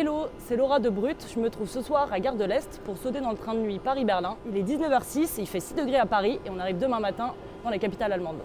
Hello, c'est Laura de Brut. Je me trouve ce soir à Gare de l'Est pour sauter dans le train de nuit Paris-Berlin. Il est 19h06 et il fait 6 degrés à Paris et on arrive demain matin dans la capitale allemande.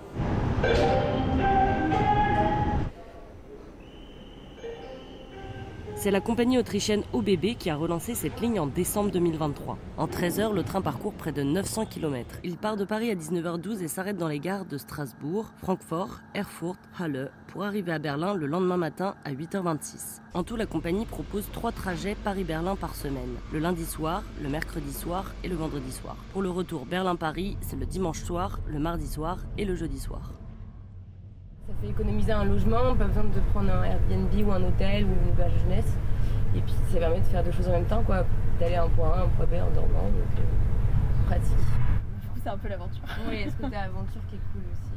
C'est la compagnie autrichienne ÖBB qui a relancé cette ligne en décembre 2023. En 13 heures, le train parcourt près de 900 km. Il part de Paris à 19h12 et s'arrête dans les gares de Strasbourg, Francfort, Erfurt, Halle, pour arriver à Berlin le lendemain matin à 8h26. En tout, la compagnie propose 3 trajets Paris-Berlin par semaine. Le lundi soir, le mercredi soir et le vendredi soir. Pour le retour Berlin-Paris, c'est le dimanche soir, le mardi soir et le jeudi soir. Ça fait économiser un logement, pas besoin de prendre un Airbnb ou un hôtel ou une auberge jeunesse. Et puis ça permet de faire deux choses en même temps, quoi. D'aller à un point A, un point B en dormant, donc pratique. Du coup c'est un peu l'aventure. Oui, ce côté aventure qui est cool aussi.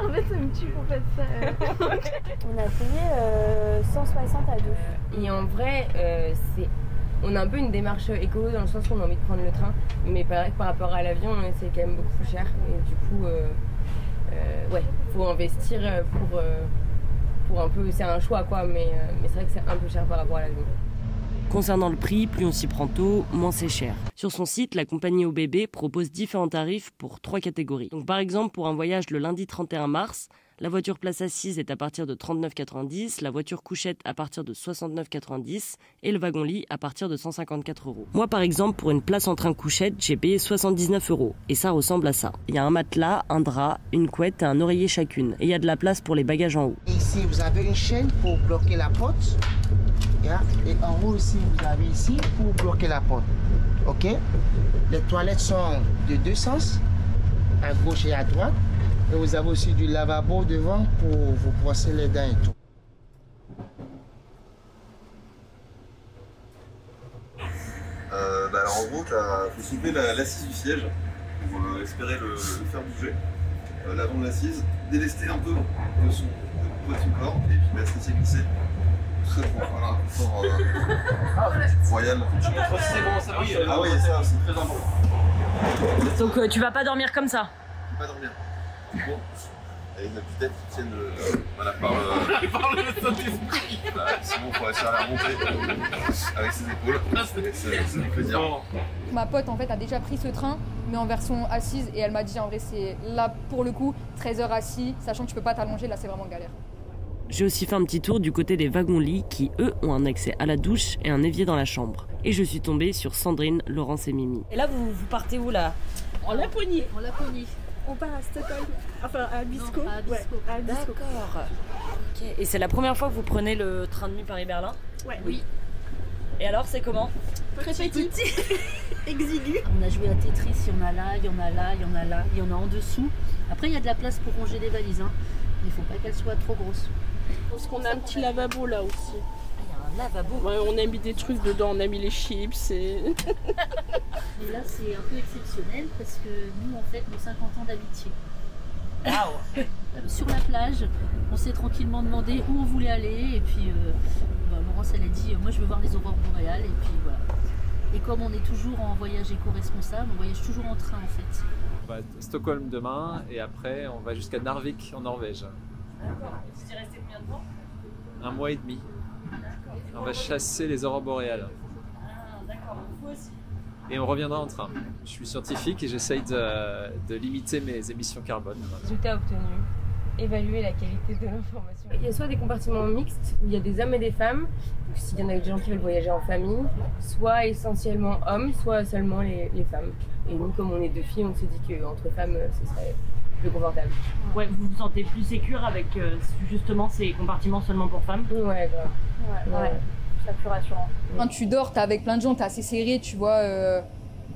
En fait ça me tue qu'on fasse ça. On a payé 160 à deux. Et en vrai, on a un peu une démarche écolo dans le sens où on a envie de prendre le train. Mais par rapport à l'avion, c'est quand même beaucoup plus cher. Et du coup, ouais, faut investir pour un peu, c'est un choix quoi, mais c'est vrai que c'est un peu cher par rapport à l'avion. Concernant le prix, plus on s'y prend tôt, moins c'est cher. Sur son site, la compagnie ÖBB propose différents tarifs pour 3 catégories. Donc par exemple, pour un voyage le lundi 31 mars, la voiture place assise est à partir de 39,90 €, la voiture couchette à partir de 69,90 € et le wagon-lit à partir de 154 €. Moi par exemple, pour une place en train couchette, j'ai payé 79 € et ça ressemble à ça. Il y a un matelas, un drap, une couette et un oreiller chacune. Et il y a de la place pour les bagages en haut. Ici, vous avez une chaîne pour bloquer la porte. Et en haut aussi, vous avez ici pour bloquer la porte. Ok? Les toilettes sont de deux sens, à gauche et à droite. Et vous avez aussi du lavabo devant pour vous brosser les dents et tout. Alors en gros, il faut soulever l'assise du siège pour espérer le faire bouger. L'avant de l'assise, délester un peu le poids de son corps et puis se laisser glisser. Très bon, voilà, fort royal. Je peux préciser comment ça marche. Ah oui, ça c'est très important. Donc tu vas pas dormir comme ça? Pas dormir. Bon. Avec la petite tête qui tienne voilà, par le Saint-Esprit. Sinon, il faudrait faire la remontée avec ses épaules. C'est du plaisir. Ma pote en fait a déjà pris ce train, mais en version assise, et elle m'a dit en vrai c'est là pour le coup 13 heures assis, sachant que tu peux pas t'allonger, là c'est vraiment galère. J'ai aussi fait un petit tour du côté des wagons-lits qui, eux, ont un accès à la douche et un évier dans la chambre. Et je suis tombée sur Sandrine, Laurence et Mimi. Et là, vous partez où là? En Laponie. En Laponie. On part à Stockholm, enfin à Abisko. Non, à Abisko. Ouais, à Abisko. D'accord. Okay. Et c'est la première fois que vous prenez le train de nuit Paris-Berlin? Ouais. Oui. Et alors, c'est comment? Très petit. Exigu. On a joué à Tetris, il y en a là, il y en a là, il y en a là, il y en a en dessous. Après, il y a de la place pour ranger les valises, hein. Mais il ne faut pas qu'elles soient trop grosses. Parce qu'on a un petit lavabo là aussi. Ah, il y a un lavabo. Ouais, on a mis des trucs dedans, on a mis les chips et... Et là, c'est un peu exceptionnel parce que nous, on fête nos 50 ans d'amitié. Wow. Sur la plage, on s'est tranquillement demandé où on voulait aller. Et puis, Laurence, elle a dit, moi, je veux voir les aurores boréales. Et puis, voilà. Et comme on est toujours en voyage éco-responsable, on voyage toujours en train, en fait. On va à Stockholm demain et après, on va jusqu'à Narvik, en Norvège. D'accord. Et tu t'y resté combien de temps? 1 mois et demi. On va chasser les aurores boréales. Ah, d'accord. Vous aussi. Et on reviendra en train. Je suis scientifique et j'essaye de limiter mes émissions carbone. Résultat obtenu, évaluer la qualité de l'information. Il y a soit des compartiments mixtes où il y a des hommes et des femmes, donc s'il y en a des gens qui veulent voyager en famille, soit essentiellement hommes, soit seulement les femmes. Et nous, comme on est deux filles, on s'est dit qu'entre femmes, ce serait plus confortable. Ouais, vous vous sentez plus sécure avec justement ces compartiments seulement pour femmes? Ouais, grave. Ouais. C'est plus rassurant. Quand tu dors, t'es avec plein de gens, t'es assez serré, tu vois.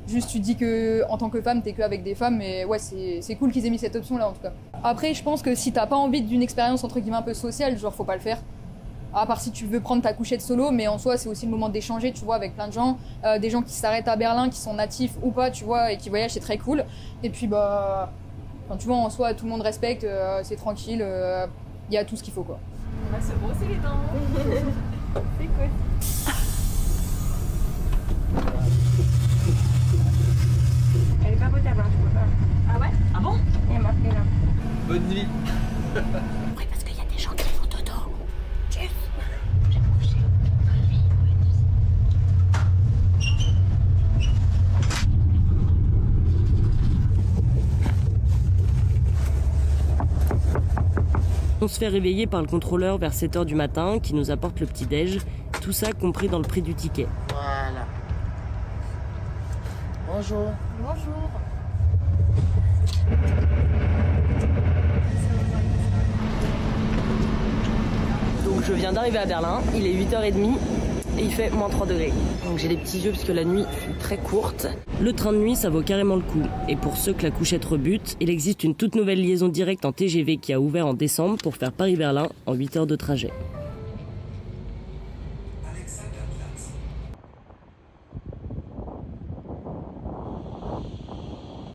Juste, tu te dis que en tant que femme, t'es que avec des femmes, mais ouais, c'est cool qu'ils aient mis cette option-là en tout cas. Après, je pense que si t'as pas envie d'une expérience entre guillemets un peu sociale, genre faut pas le faire. À part si tu veux prendre ta couchette solo, mais en soi, c'est aussi le moment d'échanger, tu vois, avec plein de gens. Des gens qui s'arrêtent à Berlin, qui sont natifs ou pas, tu vois, et qui voyagent, c'est très cool. Et puis, enfin, tu vois, en soi, tout le monde respecte, c'est tranquille, il y a tout ce qu'il faut, quoi. On va se brosser les dents. C'est cool. Elle est pas potable, hein, je peux pas. Ah ouais? Ah bon? Elle est marquée là. Bonne nuit. Oui, parce qu'il y a des gens qui font dodo. Cheers. On se fait réveiller par le contrôleur vers 7 h du matin qui nous apporte le petit-déj, tout ça compris dans le prix du ticket. Voilà. Bonjour. Bonjour. Donc je viens d'arriver à Berlin, il est 8h30 et il fait moins 3 degrés. Donc j'ai des petits yeux parce que la nuit fut très courte. Le train de nuit, ça vaut carrément le coup. Et pour ceux que la couchette rebute, il existe une toute nouvelle liaison directe en TGV qui a ouvert en décembre pour faire Paris-Berlin en 8 heures de trajet.